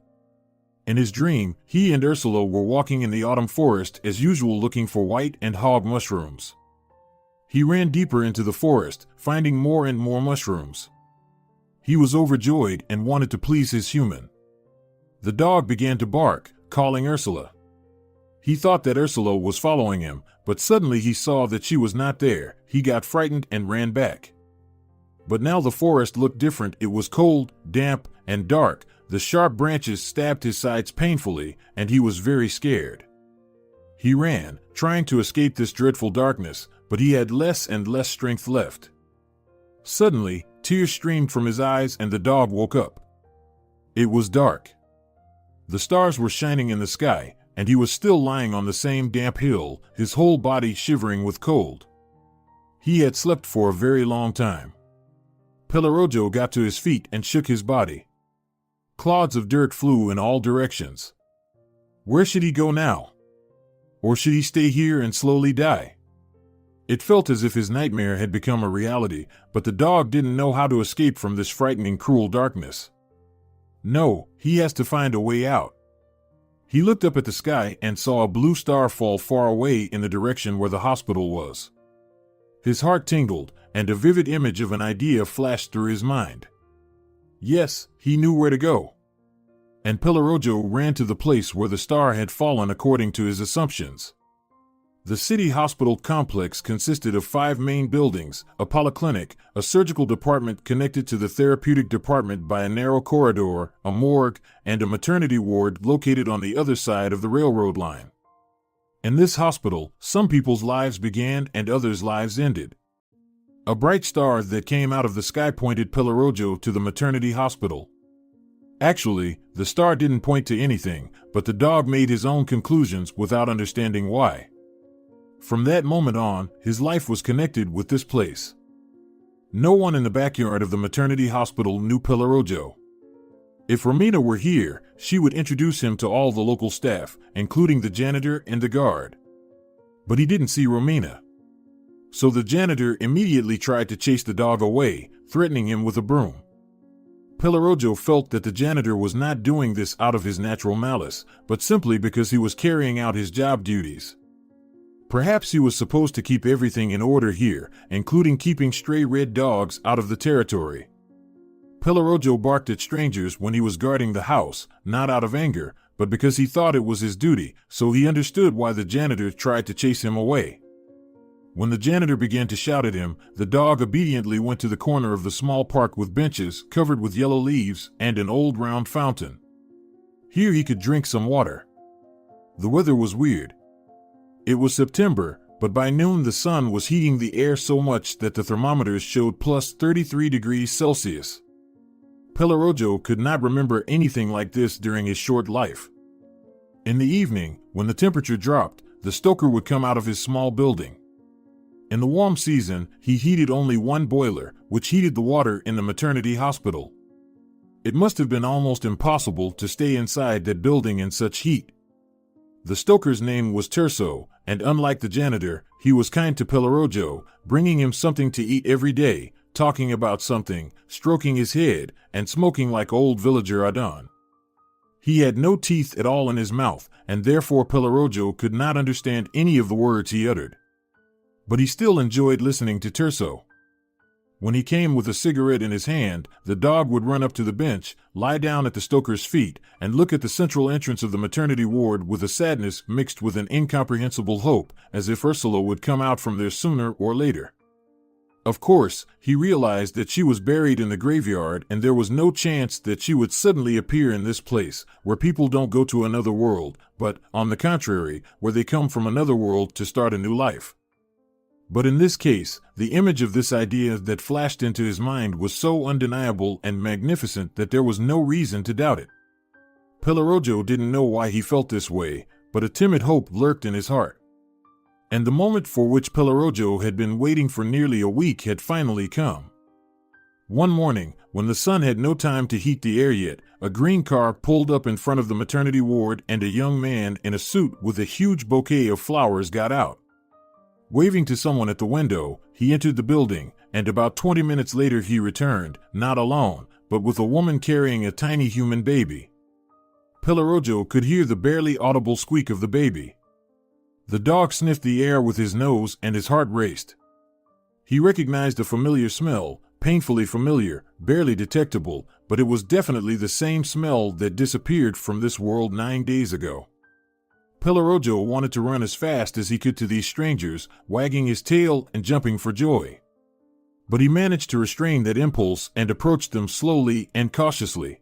In his dream, he and Ursula were walking in the autumn forest as usual, looking for white and hog mushrooms. He ran deeper into the forest, finding more and more mushrooms. He was overjoyed and wanted to please his human. The dog began to bark, calling Ursula. He thought that Ursula was following him, but suddenly he saw that she was not there. He got frightened and ran back. But now the forest looked different. It was cold, damp, and dark. The sharp branches stabbed his sides painfully, and he was very scared. He ran, trying to escape this dreadful darkness, but he had less and less strength left. Suddenly, tears streamed from his eyes and the dog woke up. It was dark. The stars were shining in the sky, and he was still lying on the same damp hill, his whole body shivering with cold. He had slept for a very long time. Pellerojo got to his feet and shook his body. Clods of dirt flew in all directions. Where should he go now? Or should he stay here and slowly die? It felt as if his nightmare had become a reality, but the dog didn't know how to escape from this frightening, cruel darkness. No, he has to find a way out. He looked up at the sky and saw a blue star fall far away in the direction where the hospital was. His heart tingled, and a vivid image of an idea flashed through his mind. Yes, he knew where to go. And Pellerojo ran to the place where the star had fallen according to his assumptions. The city hospital complex consisted of 5 main buildings, a polyclinic, a surgical department connected to the therapeutic department by a narrow corridor, a morgue, and a maternity ward located on the other side of the railroad line. In this hospital, some people's lives began and others' lives ended. A bright star that came out of the sky pointed Pellerojo to the maternity hospital. Actually, the star didn't point to anything, but the dog made his own conclusions without understanding why. From that moment on, his life was connected with this place. No one in the backyard of the maternity hospital knew Pellerojo. If Romina were here, she would introduce him to all the local staff, including the janitor and the guard. But he didn't see Romina. So the janitor immediately tried to chase the dog away, threatening him with a broom. Pellerojo felt that the janitor was not doing this out of his natural malice, but simply because he was carrying out his job duties. Perhaps he was supposed to keep everything in order here, including keeping stray red dogs out of the territory. Pellerojo barked at strangers when he was guarding the house, not out of anger, but because he thought it was his duty, so he understood why the janitor tried to chase him away. When the janitor began to shout at him, the dog obediently went to the corner of the small park with benches covered with yellow leaves and an old round fountain. Here he could drink some water. The weather was weird. It was September, but by noon the sun was heating the air so much that the thermometers showed plus 33 degrees Celsius. Pellerojo could not remember anything like this during his short life. In the evening, when the temperature dropped, the stoker would come out of his small building. In the warm season, he heated only one boiler, which heated the water in the maternity hospital. It must have been almost impossible to stay inside that building in such heat. The stoker's name was Terso, and unlike the janitor, he was kind to Pellerojo, bringing him something to eat every day, talking about something, stroking his head, and smoking like old villager Adon. He had no teeth at all in his mouth, and therefore Pellerojo could not understand any of the words he uttered. But he still enjoyed listening to Terso. When he came with a cigarette in his hand, the dog would run up to the bench, lie down at the stoker's feet, and look at the central entrance of the maternity ward with a sadness mixed with an incomprehensible hope, as if Ursula would come out from there sooner or later. Of course, he realized that she was buried in the graveyard and there was no chance that she would suddenly appear in this place, where people don't go to another world, but, on the contrary, where they come from another world to start a new life. But in this case, the image of this idea that flashed into his mind was so undeniable and magnificent that there was no reason to doubt it. Pellerojo didn't know why he felt this way, but a timid hope lurked in his heart. And the moment for which Pellerojo had been waiting for nearly a week had finally come. One morning, when the sun had no time to heat the air yet, a green car pulled up in front of the maternity ward and a young man in a suit with a huge bouquet of flowers got out. Waving to someone at the window, he entered the building, and about 20 minutes later he returned, not alone, but with a woman carrying a tiny human baby. Pellerojo could hear the barely audible squeak of the baby. The dog sniffed the air with his nose and his heart raced. He recognized a familiar smell, painfully familiar, barely detectable, but it was definitely the same smell that disappeared from this world 9 days ago. Pellerojo wanted to run as fast as he could to these strangers, wagging his tail and jumping for joy. But he managed to restrain that impulse and approached them slowly and cautiously.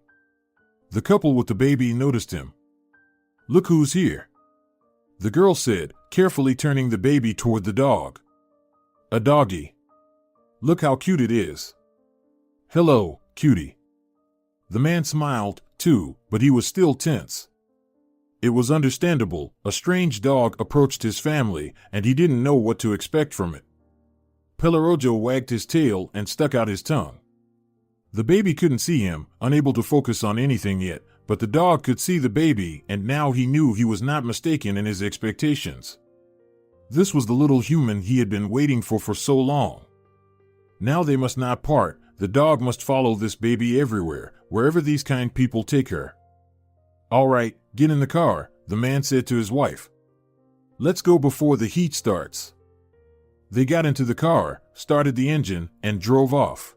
The couple with the baby noticed him. "Look who's here," the girl said, carefully turning the baby toward the dog. "A doggy. Look how cute it is." "Hello, cutie." The man smiled, too, but he was still tense. It was understandable. A strange dog approached his family, and he didn't know what to expect from it. Pellerojo wagged his tail and stuck out his tongue. The baby couldn't see him, unable to focus on anything yet, but the dog could see the baby, and now he knew he was not mistaken in his expectations. This was the little human he had been waiting for so long. Now they must not part. The dog must follow this baby everywhere, wherever these kind people take her. "All right, get in the car," the man said to his wife. "Let's go before the heat starts." They got into the car, started the engine, and drove off.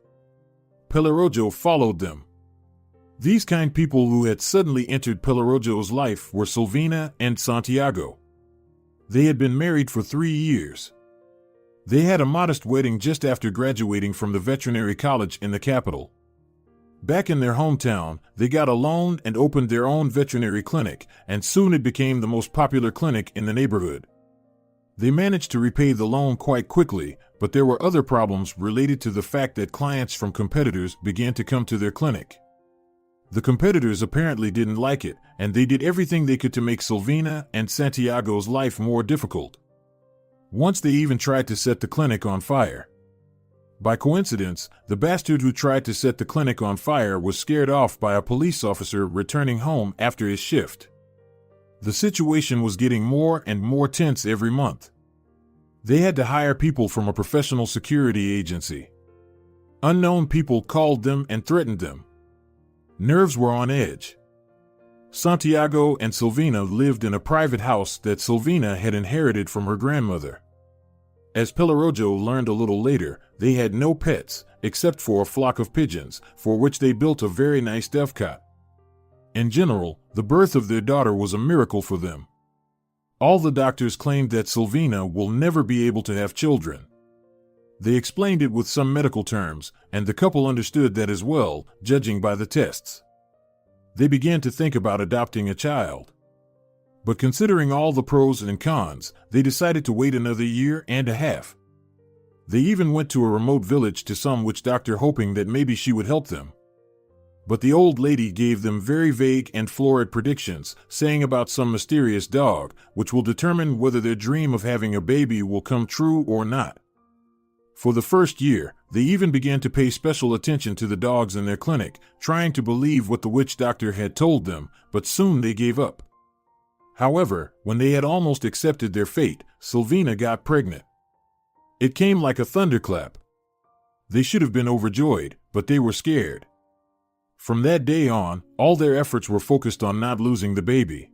Pellerojo followed them. These kind people who had suddenly entered Pellerojo's life were Silvina and Santiago. They had been married for 3 years. They had a modest wedding just after graduating from the veterinary college in the capital. Back in their hometown, they got a loan and opened their own veterinary clinic, and soon it became the most popular clinic in the neighborhood. They managed to repay the loan quite quickly, but there were other problems related to the fact that clients from competitors began to come to their clinic. The competitors apparently didn't like it, and they did everything they could to make Silvina and Santiago's life more difficult. Once they even tried to set the clinic on fire. By coincidence, the bastard who tried to set the clinic on fire was scared off by a police officer returning home after his shift. The situation was getting more and more tense every month. They had to hire people from a professional security agency. Unknown people called them and threatened them. Nerves were on edge. Santiago and Silvina lived in a private house that Silvina had inherited from her grandmother. As Pellerojo learned a little later, they had no pets, except for a flock of pigeons, for which they built a very nice dovecot. In general, the birth of their daughter was a miracle for them. All the doctors claimed that Silvina will never be able to have children. They explained it with some medical terms, and the couple understood that as well, judging by the tests. They began to think about adopting a child. But considering all the pros and cons, they decided to wait another year and a half. They even went to a remote village to some witch doctor hoping that maybe she would help them. But the old lady gave them very vague and florid predictions, saying about some mysterious dog, which will determine whether their dream of having a baby will come true or not. For the first year, they even began to pay special attention to the dogs in their clinic, trying to believe what the witch doctor had told them, but soon they gave up. However, when they had almost accepted their fate, Silvina got pregnant. It came like a thunderclap. They should have been overjoyed, but they were scared. From that day on, all their efforts were focused on not losing the baby.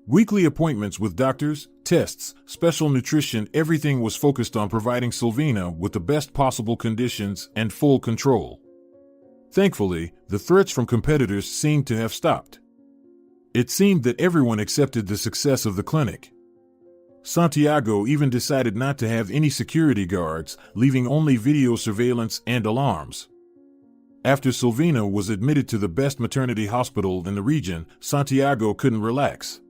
Weekly appointments with doctors, tests, special nutrition, everything was focused on providing Silvina with the best possible conditions and full control. Thankfully, the threats from competitors seemed to have stopped. It seemed that everyone accepted the success of the clinic. Santiago even decided not to have any security guards, leaving only video surveillance and alarms. After Silvina was admitted to the best maternity hospital in the region, Santiago couldn't relax.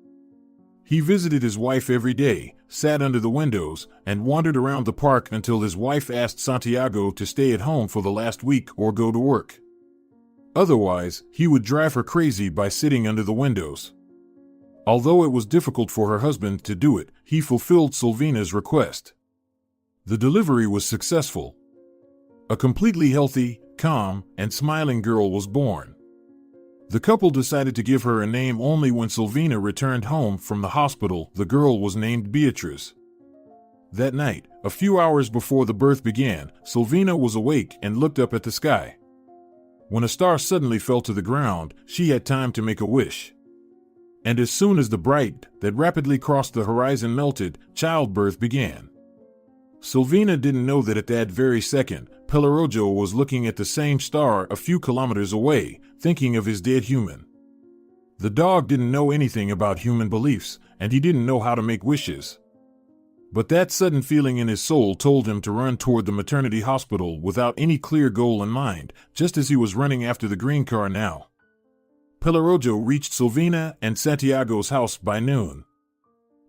He visited his wife every day, sat under the windows, and wandered around the park until his wife asked Santiago to stay at home for the last week or go to work. Otherwise, he would drive her crazy by sitting under the windows. Although it was difficult for her husband to do it, he fulfilled Silvina's request. The delivery was successful. A completely healthy, calm, and smiling girl was born. The couple decided to give her a name only when Silvina returned home from the hospital. The girl was named Beatrice. That night, a few hours before the birth began, Silvina was awake and looked up at the sky. When a star suddenly fell to the ground, she had time to make a wish. And as soon as the bright that rapidly crossed the horizon melted, childbirth began. Silvina didn't know that at that very second, Pellerojo was looking at the same star a few kilometers away, thinking of his dead human. The dog didn't know anything about human beliefs, and he didn't know how to make wishes. But that sudden feeling in his soul told him to run toward the maternity hospital without any clear goal in mind, just as he was running after the green car now. Pellerojo reached Silvina and Santiago's house by noon.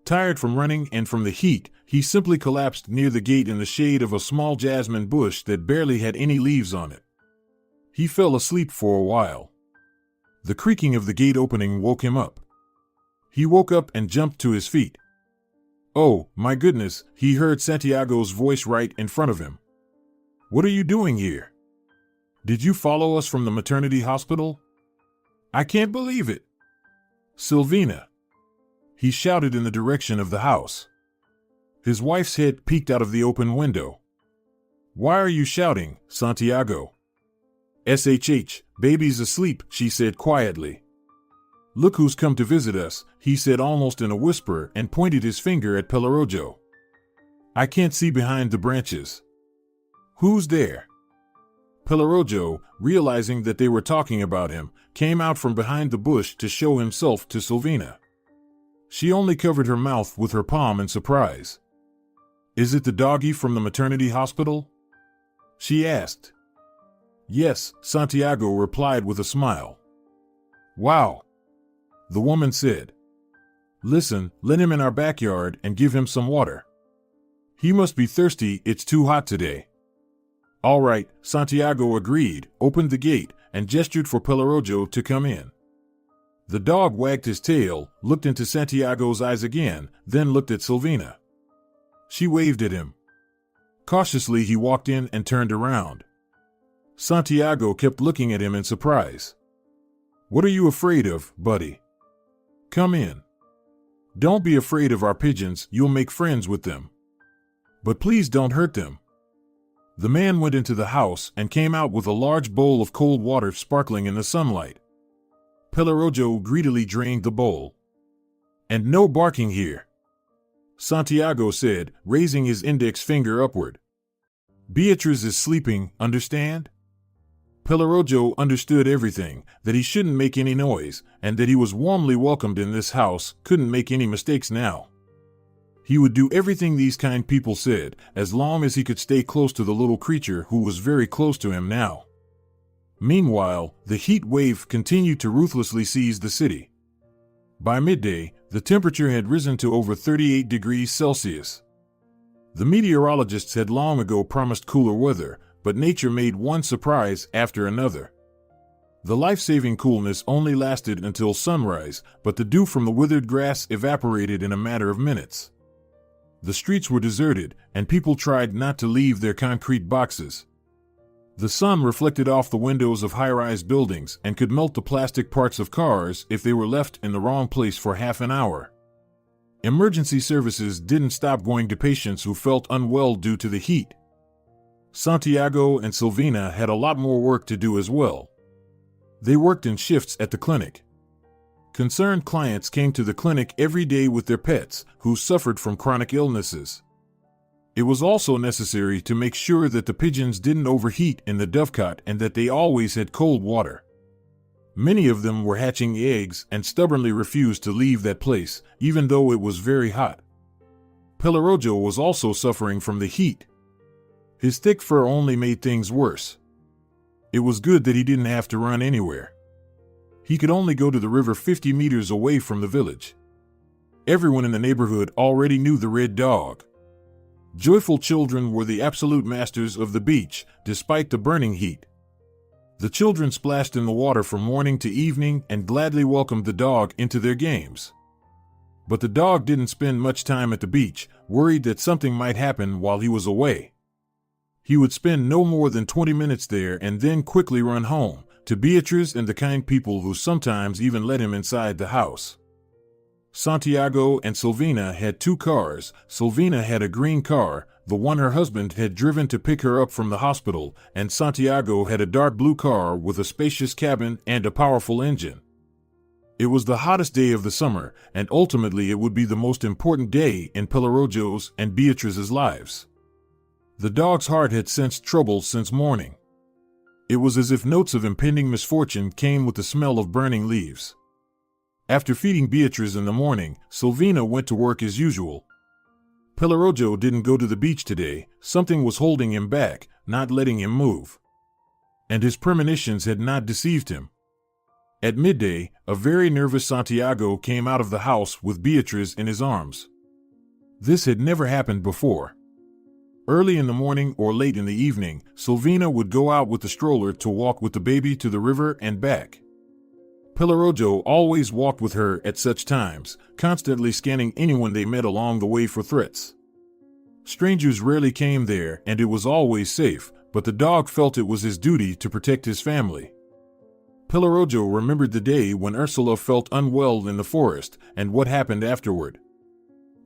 Tired from running and from the heat, he simply collapsed near the gate in the shade of a small jasmine bush that barely had any leaves on it. He fell asleep for a while. The creaking of the gate opening woke him up. He woke up and jumped to his feet. Oh, my goodness, he heard Santiago's voice right in front of him. What are you doing here? Did you follow us from the maternity hospital? I can't believe it. Silvina. He shouted in the direction of the house. His wife's head peeked out of the open window. Why are you shouting, Santiago? SHH, baby's asleep, she said quietly. Look who's come to visit us, he said almost in a whisper and pointed his finger at Pellerojo. I can't see behind the branches. Who's there? Pellerojo, realizing that they were talking about him, came out from behind the bush to show himself to Silvina. She only covered her mouth with her palm in surprise. Is it the doggy from the maternity hospital? She asked. Yes, Santiago replied with a smile. Wow, the woman said. Listen, let him in our backyard and give him some water. He must be thirsty, it's too hot today. All right, Santiago agreed, opened the gate, and gestured for Pellerojo to come in. The dog wagged his tail, looked into Santiago's eyes again, then looked at Silvina. She waved at him. Cautiously he walked in and turned around. Santiago kept looking at him in surprise. What are you afraid of, buddy? Come in. Don't be afraid of our pigeons, you'll make friends with them. But please don't hurt them. The man went into the house and came out with a large bowl of cold water sparkling in the sunlight. Pellerojo greedily drained the bowl. And no barking here, Santiago said, raising his index finger upward. Beatriz is sleeping, understand? Pellerojo understood everything, that he shouldn't make any noise, and that he was warmly welcomed in this house, couldn't make any mistakes now. He would do everything these kind people said, as long as he could stay close to the little creature who was very close to him now. Meanwhile, the heat wave continued to ruthlessly seize the city. By midday, the temperature had risen to over 38 degrees Celsius. The meteorologists had long ago promised cooler weather, but nature made one surprise after another. The life-saving coolness only lasted until sunrise, but the dew from the withered grass evaporated in a matter of minutes. The streets were deserted, and people tried not to leave their concrete boxes. The sun reflected off the windows of high-rise buildings and could melt the plastic parts of cars if they were left in the wrong place for half an hour. Emergency services didn't stop going to patients who felt unwell due to the heat. Santiago and Silvina had a lot more work to do as well. They worked in shifts at the clinic. Concerned clients came to the clinic every day with their pets, who suffered from chronic illnesses. It was also necessary to make sure that the pigeons didn't overheat in the dovecot and that they always had cold water. Many of them were hatching eggs and stubbornly refused to leave that place, even though it was very hot. Pellerojo was also suffering from the heat. His thick fur only made things worse. It was good that he didn't have to run anywhere. He could only go to the river 50 meters away from the village. Everyone in the neighborhood already knew the red dog. Joyful children were the absolute masters of the beach, despite the burning heat. The children splashed in the water from morning to evening and gladly welcomed the dog into their games. But the dog didn't spend much time at the beach, worried that something might happen while he was away. He would spend no more than 20 minutes there and then quickly run home, to Beatriz and the kind people who sometimes even let him inside the house. Santiago and Silvina had 2 cars. Silvina had a green car, the one her husband had driven to pick her up from the hospital, and Santiago had a dark blue car with a spacious cabin and a powerful engine. It was the hottest day of the summer, and ultimately it would be the most important day in Pellerojo's and Beatriz's lives. The dog's heart had sensed trouble since morning. It was as if notes of impending misfortune came with the smell of burning leaves. After feeding Beatriz in the morning, Silvina went to work as usual. Pellerojo didn't go to the beach today. Something was holding him back, not letting him move. And his premonitions had not deceived him. At midday, a very nervous Santiago came out of the house with Beatriz in his arms. This had never happened before. Early in the morning or late in the evening, Silvina would go out with the stroller to walk with the baby to the river and back. Pellerojo always walked with her at such times, constantly scanning anyone they met along the way for threats. Strangers rarely came there, and it was always safe, but the dog felt it was his duty to protect his family. Pellerojo remembered the day when Úrsula felt unwell in the forest, and what happened afterward.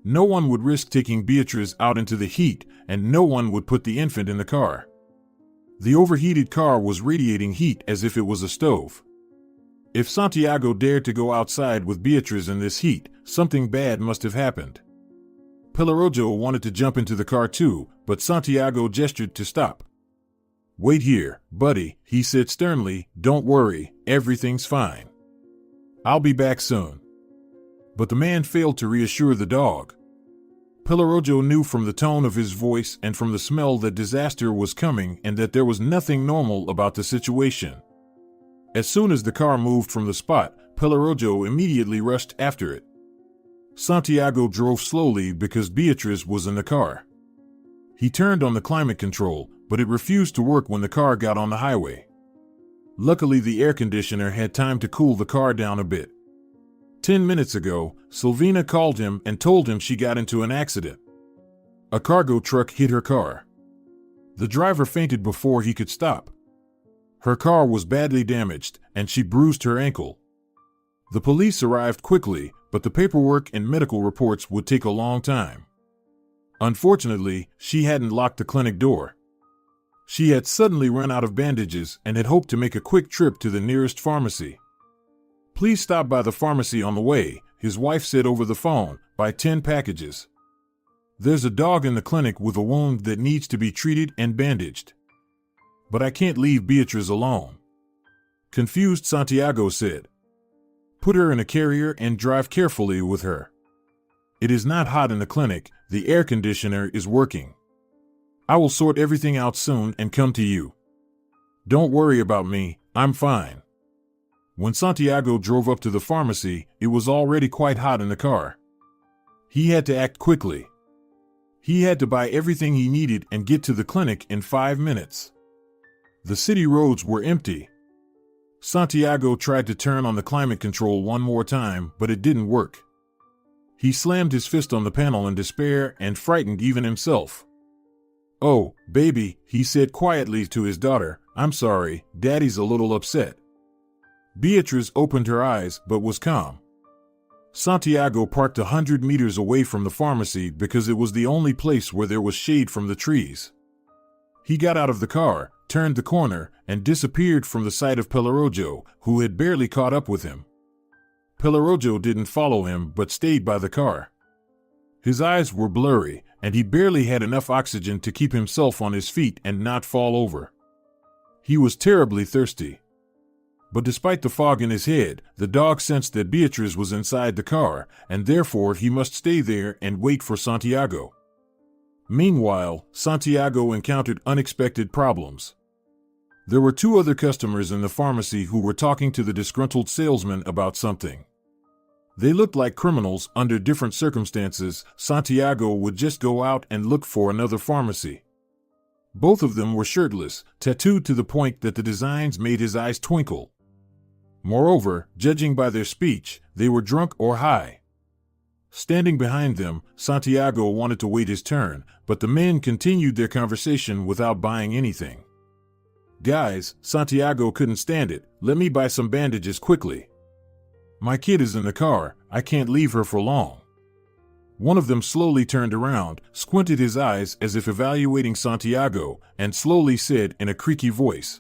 No one would risk taking Beatriz out into the heat, and no one would put the infant in the car. The overheated car was radiating heat as if it was a stove. If Santiago dared to go outside with Beatriz in this heat, something bad must have happened. Pellerojo wanted to jump into the car too, but Santiago gestured to stop. "Wait here, buddy," he said sternly. "Don't worry, everything's fine. I'll be back soon." But the man failed to reassure the dog. Pellerojo knew from the tone of his voice and from the smell that disaster was coming and that there was nothing normal about the situation. As soon as the car moved from the spot, Pellerojo immediately rushed after it. Santiago drove slowly because Beatriz was in the car. He turned on the climate control, but it refused to work when the car got on the highway. Luckily, the air conditioner had time to cool the car down a bit. 10 minutes ago, Silvina called him and told him she got into an accident. A cargo truck hit her car. The driver fainted before he could stop. Her car was badly damaged, and she bruised her ankle. The police arrived quickly, but the paperwork and medical reports would take a long time. Unfortunately, she hadn't locked the clinic door. She had suddenly run out of bandages and had hoped to make a quick trip to the nearest pharmacy. Please stop by the pharmacy on the way, his wife said over the phone, buy 10 packages. There's a dog in the clinic with a wound that needs to be treated and bandaged. But I can't leave Beatrice alone. Confused, Santiago said. Put her in a carrier and drive carefully with her. It is not hot in the clinic, the air conditioner is working. I will sort everything out soon and come to you. Don't worry about me, I'm fine. When Santiago drove up to the pharmacy, it was already quite hot in the car. He had to act quickly. He had to buy everything he needed and get to the clinic in 5 minutes. The city roads were empty. Santiago tried to turn on the climate control one more time, but it didn't work. He slammed his fist on the panel in despair and frightened even himself. Oh, baby, he said quietly to his daughter, I'm sorry, Daddy's a little upset. Beatrice opened her eyes but was calm. Santiago parked 100 meters away from the pharmacy because it was the only place where there was shade from the trees. He got out of the car, turned the corner, and disappeared from the sight of Pellerojo, who had barely caught up with him. Pellerojo didn't follow him but stayed by the car. His eyes were blurry, and he barely had enough oxygen to keep himself on his feet and not fall over. He was terribly thirsty. But despite the fog in his head, the dog sensed that Beatrice was inside the car, and therefore he must stay there and wait for Santiago. Meanwhile, Santiago encountered unexpected problems. There were 2 other customers in the pharmacy who were talking to the disgruntled salesman about something. They looked like criminals. Under different circumstances, Santiago would just go out and look for another pharmacy. Both of them were shirtless, tattooed to the point that the designs made his eyes twinkle. Moreover, judging by their speech, they were drunk or high. Standing behind them, Santiago wanted to wait his turn, but the men continued their conversation without buying anything. Guys, Santiago couldn't stand it, let me buy some bandages quickly. My kid is in the car, I can't leave her for long. One of them slowly turned around, squinted his eyes as if evaluating Santiago, and slowly said in a creaky voice,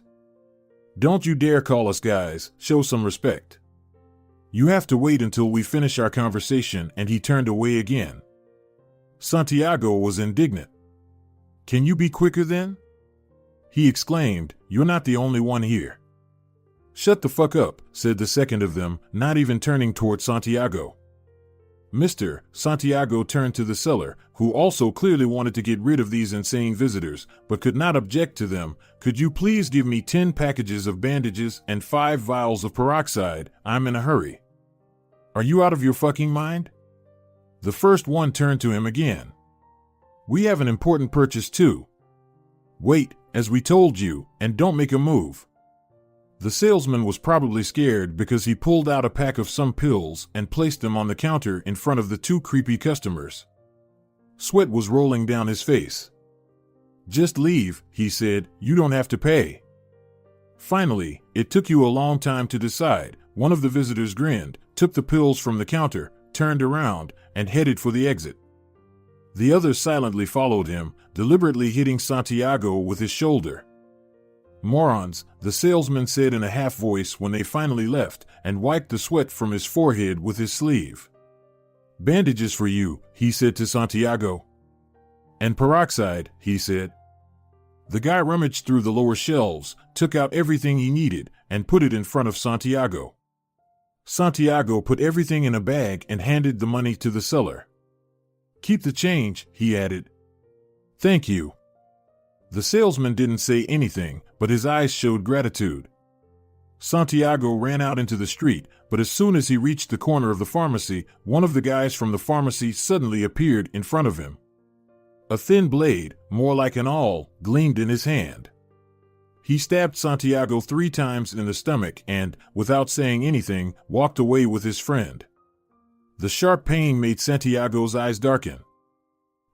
Don't you dare call us guys, show some respect. You have to wait until we finish our conversation, and he turned away again. Santiago was indignant. Can you be quicker then? He exclaimed, You're not the only one here. Shut the fuck up, said the second of them, not even turning toward Santiago. Mr. Santiago turned to the seller, who also clearly wanted to get rid of these insane visitors, but could not object to them. Could you please give me 10 packages of bandages and 5 vials of peroxide? I'm in a hurry. Are you out of your fucking mind? The first one turned to him again. We have an important purchase too. Wait, as we told you, and don't make a move. The salesman was probably scared because he pulled out a pack of some pills and placed them on the counter in front of the 2 creepy customers. Sweat was rolling down his face. Just leave, he said, you don't have to pay. Finally, it took you a long time to decide. One of the visitors grinned, took the pills from the counter, turned around, and headed for the exit. The others silently followed him, deliberately hitting Santiago with his shoulder. Morons, the salesman said in a half voice when they finally left, and wiped the sweat from his forehead with his sleeve. Bandages for you, he said to Santiago. And peroxide, he said. The guy rummaged through the lower shelves, took out everything he needed, and put it in front of Santiago. Santiago put everything in a bag and handed the money to the seller. Keep the change, he added. Thank you. The salesman didn't say anything, but his eyes showed gratitude. Santiago ran out into the street, but as soon as he reached the corner of the pharmacy, one of the guys from the pharmacy suddenly appeared in front of him. A thin blade, more like an awl, gleamed in his hand. He stabbed Santiago 3 times in the stomach and, without saying anything, walked away with his friend. The sharp pain made Santiago's eyes darken.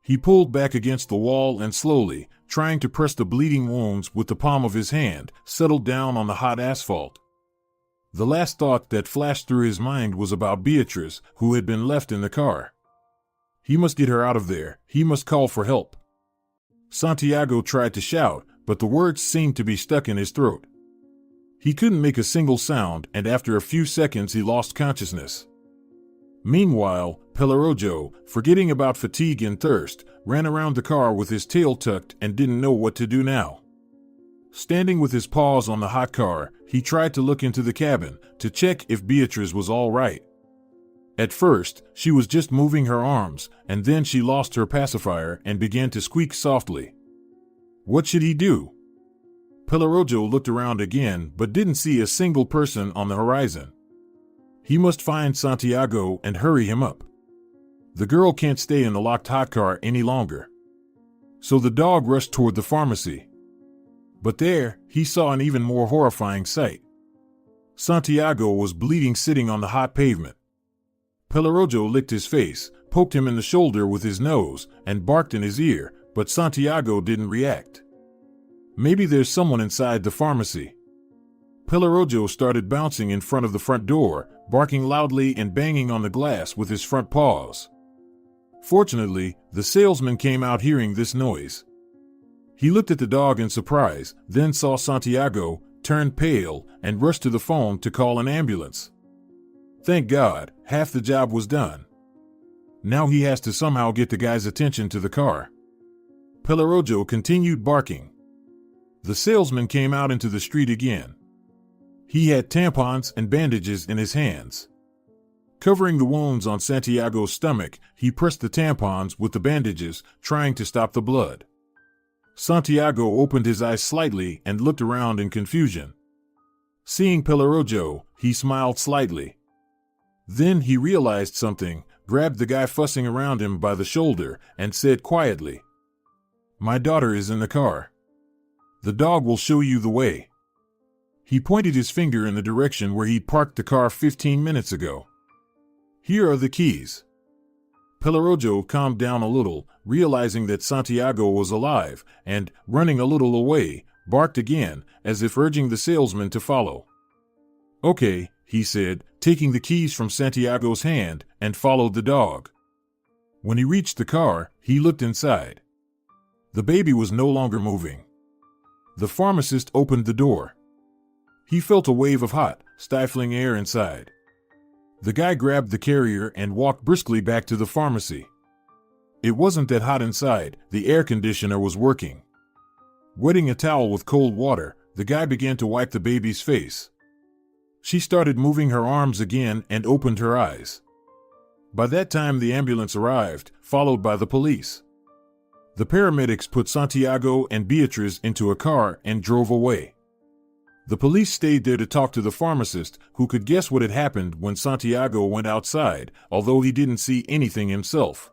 He pulled back against the wall and slowly, trying to press the bleeding wounds with the palm of his hand, settled down on the hot asphalt. The last thought that flashed through his mind was about Beatrice, who had been left in the car. He must get her out of there, he must call for help. Santiago tried to shout, but the words seemed to be stuck in his throat. He couldn't make a single sound, and after a few seconds he lost consciousness. Meanwhile, Pellerojo, forgetting about fatigue and thirst, ran around the car with his tail tucked and didn't know what to do now. Standing with his paws on the hot car, he tried to look into the cabin to check if Beatrice was all right. At first, she was just moving her arms, and then she lost her pacifier and began to squeak softly. What should he do? Pellerojo looked around again but didn't see a single person on the horizon. He must find Santiago and hurry him up. The girl can't stay in the locked hot car any longer. So the dog rushed toward the pharmacy. But there, he saw an even more horrifying sight. Santiago was bleeding sitting on the hot pavement. Pellerojo licked his face, poked him in the shoulder with his nose, and barked in his ear, but Santiago didn't react. Maybe there's someone inside the pharmacy. Pellerojo started bouncing in front of the front door, barking loudly and banging on the glass with his front paws. Fortunately, the salesman came out hearing this noise. He looked at the dog in surprise, then saw Santiago, turned pale, and rushed to the phone to call an ambulance. Thank God, half the job was done. Now he has to somehow get the guy's attention to the car. Pellerojo continued barking. The salesman came out into the street again. He had tampons and bandages in his hands. Covering the wounds on Santiago's stomach, he pressed the tampons with the bandages, trying to stop the blood. Santiago opened his eyes slightly and looked around in confusion. Seeing Pellerojo, he smiled slightly. Then he realized something, grabbed the guy fussing around him by the shoulder, and said quietly, "My daughter is in the car. The dog will show you the way." He pointed his finger in the direction where he'd parked the car 15 minutes ago. "Here are the keys." Pellerojo calmed down a little, realizing that Santiago was alive, and, running a little away, barked again, as if urging the salesman to follow. "Okay," he said, taking the keys from Santiago's hand, and followed the dog. When he reached the car, he looked inside. The baby was no longer moving. The pharmacist opened the door. He felt a wave of hot, stifling air inside. The guy grabbed the carrier and walked briskly back to the pharmacy. It wasn't that hot inside, the air conditioner was working. Wetting a towel with cold water, the guy began to wipe the baby's face. She started moving her arms again and opened her eyes. By that time the ambulance arrived, followed by the police. The paramedics put Santiago and Beatrice into a car and drove away. The police stayed there to talk to the pharmacist, who could guess what had happened when Santiago went outside, although he didn't see anything himself.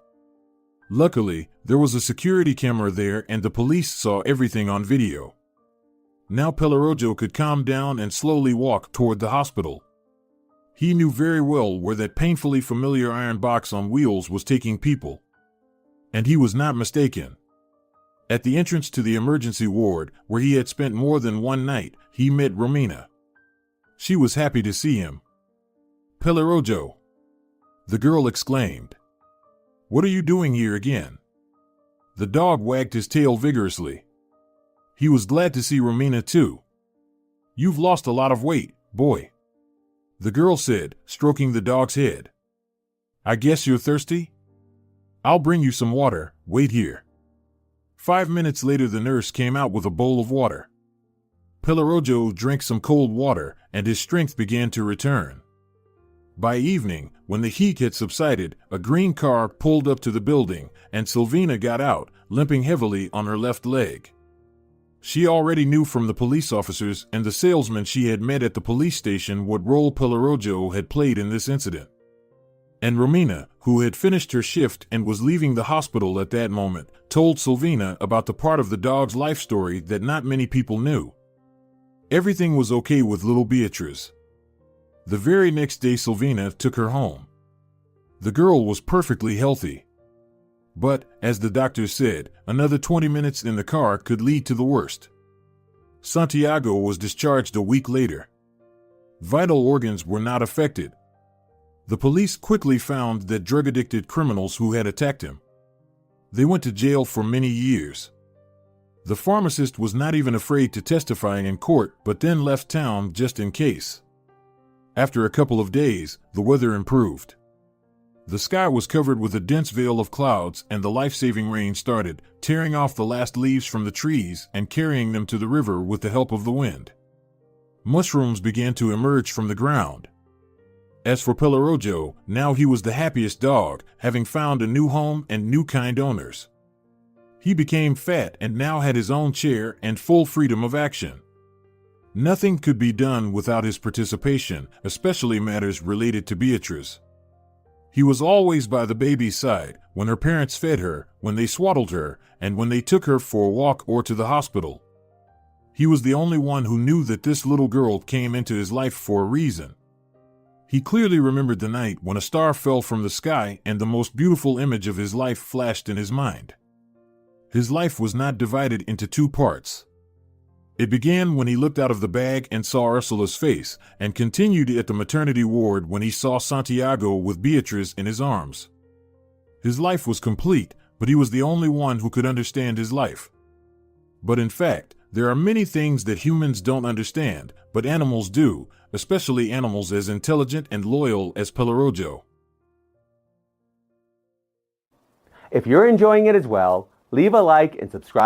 Luckily, there was a security camera there and the police saw everything on video. Now Pellerojo could calm down and slowly walk toward the hospital. He knew very well where that painfully familiar iron box on wheels was taking people. And he was not mistaken. At the entrance to the emergency ward, where he had spent more than one night, he met Romina. She was happy to see him. "Pellerojo!" the girl exclaimed. "What are you doing here again?" The dog wagged his tail vigorously. He was glad to see Romina too. "You've lost a lot of weight, boy," the girl said, stroking the dog's head. "I guess you're thirsty? I'll bring you some water, wait here." 5 minutes later the nurse came out with a bowl of water. Pellerojo drank some cold water, and his strength began to return. By evening, when the heat had subsided, a green car pulled up to the building, and Silvina got out, limping heavily on her left leg. She already knew from the police officers and the salesman she had met at the police station what role Pellerojo had played in this incident. And Romina, who had finished her shift and was leaving the hospital at that moment, told Silvina about the part of the dog's life story that not many people knew. Everything was okay with little Beatrice. The very next day Silvina took her home. The girl was perfectly healthy. But, as the doctor said, another 20 minutes in the car could lead to the worst. Santiago was discharged a week later. Vital organs were not affected. The police quickly found that drug-addicted criminals who had attacked him. They went to jail for many years. The pharmacist was not even afraid to testify in court, but then left town just in case. After a couple of days, the weather improved. The sky was covered with a dense veil of clouds, and the life-saving rain started, tearing off the last leaves from the trees and carrying them to the river with the help of the wind. Mushrooms began to emerge from the ground. As for Pelorojo, now he was the happiest dog, having found a new home and new kind owners. He became fat and now had his own chair and full freedom of action. Nothing could be done without his participation, especially matters related to Beatrice. He was always by the baby's side, when her parents fed her, when they swaddled her, and when they took her for a walk or to the hospital. He was the only one who knew that this little girl came into his life for a reason. He clearly remembered the night when a star fell from the sky and the most beautiful image of his life flashed in his mind. His life was not divided into two parts. It began when he looked out of the bag and saw Ursula's face, and continued at the maternity ward when he saw Santiago with Beatrice in his arms. His life was complete, but he was the only one who could understand his life. But in fact, there are many things that humans don't understand, but animals do, especially animals as intelligent and loyal as Pelorojo. If you're enjoying it as well, leave a like and subscribe.